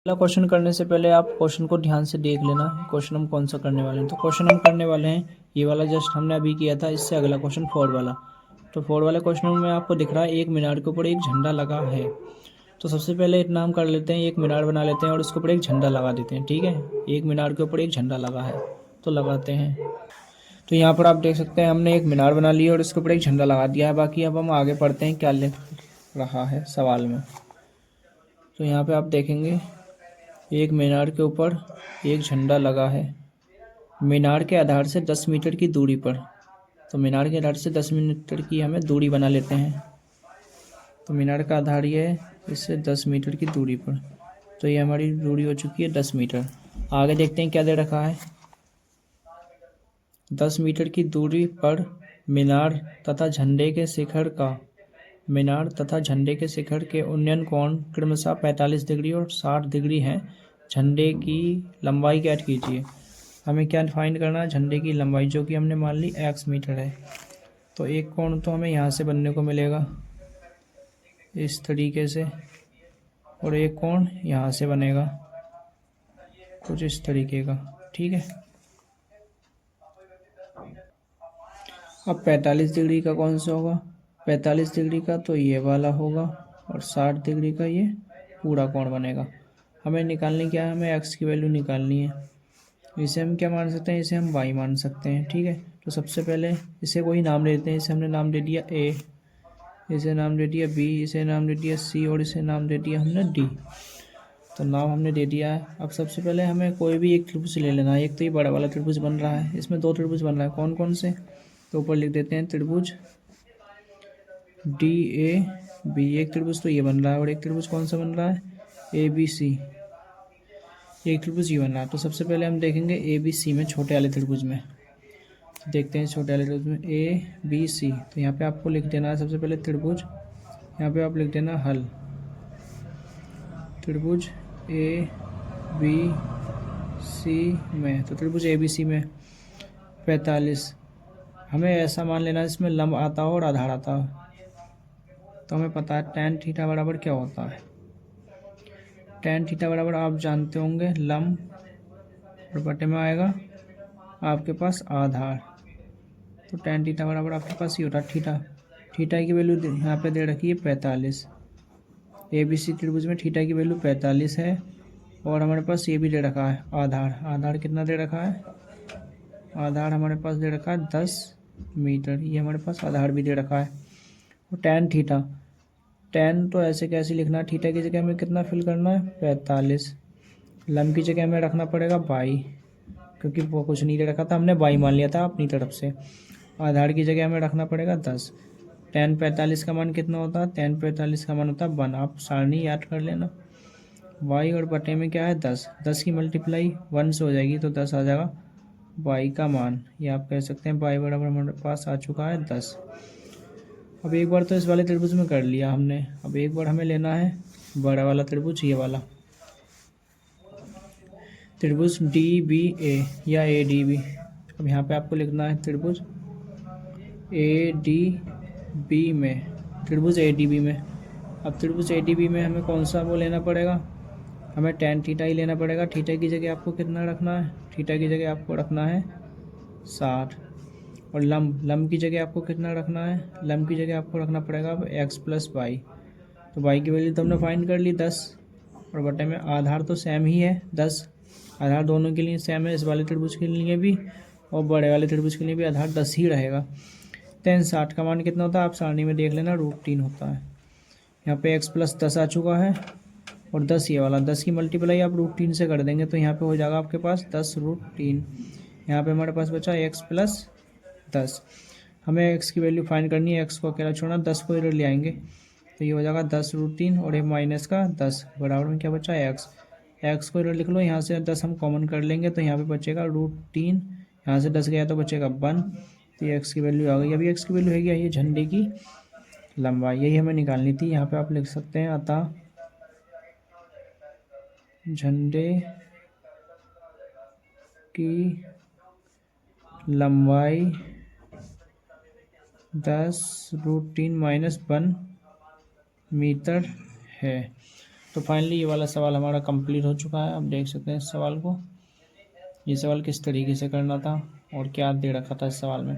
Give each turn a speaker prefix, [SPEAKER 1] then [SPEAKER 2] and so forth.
[SPEAKER 1] पहला क्वेश्चन करने से पहले आप क्वेश्चन को ध्यान से देख लेना। क्वेश्चन हम कौन सा करने वाले हैं। तो क्वेश्चन हम करने वाले हैं ये वाला, जस्ट हमने अभी किया था, इससे अगला क्वेश्चन 4 वाला। तो 4 वाले क्वेश्चन में आपको दिख रहा है एक मीनार के ऊपर एक झंडा लगा है। तो सबसे पहले इतना हम कर लेते हैं, एक मीनार बना लेते हैं और उसके ऊपर एक झंडा लगा देते हैं। ठीक है, एक मीनार के ऊपर एक झंडा लगा है तो लगाते हैं। तो यहाँ पर आप देख सकते हैं हमने एक मीनार बना लिया और इसके ऊपर एक झंडा लगा दिया है। बाकी अब हम आगे पढ़ते हैं क्या लिख रहा है सवाल में। तो यहाँ पे आप देखेंगे एक मीनार के ऊपर एक झंडा लगा है मीनार के आधार से 10 मीटर की दूरी पर। तो मीनार के आधार से 10 मीटर की हमें दूरी बना लेते हैं। तो मीनार का आधार ये है, इससे 10 मीटर की दूरी पर। तो ये हमारी दूरी हो चुकी है 10 मीटर। आगे देखते हैं क्या दे रखा है। 10 मीटर की दूरी पर मीनार तथा झंडे के शिखर के उन्नयन कोण क्रमशः 45 डिग्री और 60 डिग्री है। झंडे की लंबाई ज्ञात कीजिए। हमें क्या फाइंड करना है, झंडे की लंबाई, जो कि हमने मान ली x मीटर है। तो एक कोण तो हमें यहाँ से बनने को मिलेगा इस तरीके से, और एक कोण यहाँ से बनेगा कुछ इस तरीके का। ठीक है, अब 45 डिग्री का कौन सा होगा, 45 डिग्री का तो ये वाला होगा, और 60 डिग्री का ये पूरा कोण बनेगा। हमें निकालनी क्या है, हमें x की वैल्यू निकालनी है। इसे हम क्या मान सकते हैं, इसे हम y मान सकते हैं। ठीक है, तो सबसे पहले इसे कोई नाम दे देते हैं। इसे हमने नाम दे दिया a, इसे नाम दे दिया b, इसे नाम दे दिया c और इसे नाम दे दिया हमने d। तो नाम हमने दे दिया है। अब सबसे पहले हमें कोई भी एक त्रिभुज ले लेना है। एक तो ये बड़ा वाला त्रिभुज बन रहा है, इसमें दो त्रिभुज बन रहा है। कौन कौन से, तो ऊपर लिख देते हैं त्रिभुज DAB। एक त्रिभुज तो ये बन रहा है, और एक त्रिभुज कौन सा बन रहा है, ABC। एक त्रिभुज ये बन रहा है। तो सबसे पहले हम देखेंगे ABC में, छोटे वाले त्रिभुज में। तो देखते हैं छोटे वाले त्रिभुज में ABC। तो यहाँ पे आपको लिख देना है सबसे पहले त्रिभुज, यहाँ पे आप लिख देना हल। त्रिभुज ABC में, तो त्रिभुज ABC में 45, हमें ऐसा मान लेना इसमें लंब आता हो और आधार आता हो। तो हमें पता है tan थीटा बराबर क्या होता है। tan थीटा बराबर आप जानते होंगे लंब, और बटे में आएगा आपके पास आधार। तो tan थीटा बराबर आपके पास ये होता है थीटा। थीटा की वैल्यू यहाँ पे दे रखी है 45। ABC त्रिभुज में थीटा की वैल्यू 45 है, और हमारे पास ये भी दे रखा है आधार। आधार कितना दे रखा है, आधार हमारे पास दे रखा है 10 मीटर। ये हमारे पास आधार भी दे रखा है। और tan थीटा, tan तो ऐसे कैसे लिखना है, थीटा की जगह हमें कितना फिल करना है 45। लंब की जगह हमें रखना पड़ेगा 22, क्योंकि वो कुछ नहीं दे रखा था, हमने 22 मान लिया था अपनी तरफ से। आधार की जगह हमें रखना पड़ेगा 10। tan 45 का मान कितना होता है, tan 45 का मान होता है 1। आप सारणी याद कर लेना। y और बटे में क्या है 10, 10 की मल्टीप्लाई 1 से हो जाएगी, तो 10 आ जाएगा y का मान। ये आप कह सकते हैं y बराबर हमारे पास आ चुका है 10। अब एक बार तो इस वाले त्रिभुज में कर लिया हमने। अब एक बार हमें लेना है बड़ा वाला त्रिभुज, ये वाला त्रिभुज DBA या ADB। अब यहाँ पे आपको लिखना है त्रिभुज ADB में, त्रिभुज ADB में। अब त्रिभुज ADB में हमें कौन सा वो लेना पड़ेगा, हमें tan थीटा ही लेना पड़ेगा। थीटा की जगह आपको कितना रखना है, थीटा की जगह आपको रखना है 60। और लंब की जगह आपको कितना रखना है, लंब की जगह आपको रखना पड़ेगा अब x प्लस वाई। तो y की वैल्यू तो हमने फाइंड कर ली 10, और बटे में आधार तो सेम ही है 10। आधार दोनों के लिए सेम है, इस वाले त्रिभुज के लिए भी और बड़े वाले त्रिभुज के लिए भी आधार 10 ही रहेगा। tan 60 का मान कितना होता है, आप सारणी में देख लेना, √3 होता है। यहाँ पे x प्लस 10 आ चुका है, और 10 ये वाला, 10 की मल्टीप्लाई आप √3 से कर देंगे, तो यहाँ पे हो जाएगा आपके पास 10√3। यहाँ पे हमारे पास बचा x प्लस 10। हमें x की वैल्यू फाइंड करनी है, x को अकेला छोड़ना, 10 को इधर ले आएंगे, तो ये हो जाएगा 10√3 और ये माइनस का 10 बराबर में क्या बचा है x को इधर लिख लो। यहाँ से 10 हम कॉमन कर लेंगे, तो यहाँ पे बचेगा √3, यहाँ से 10 गया तो बचेगा 1। तो ये x की वैल्यू आ गई। अभी x की वैल्यू है क्या, ये झंडे की लंबाई, यही हमें निकालनी थी। यहाँ पे आप लिख सकते हैं अतः झंडे की लंबाई 10√3 - 1 मीटर है। तो फाइनली ये वाला सवाल हमारा कंप्लीट हो चुका है। अब देख सकते हैं इस सवाल को, ये सवाल किस तरीके से करना था और क्या दे रखा था इस सवाल में।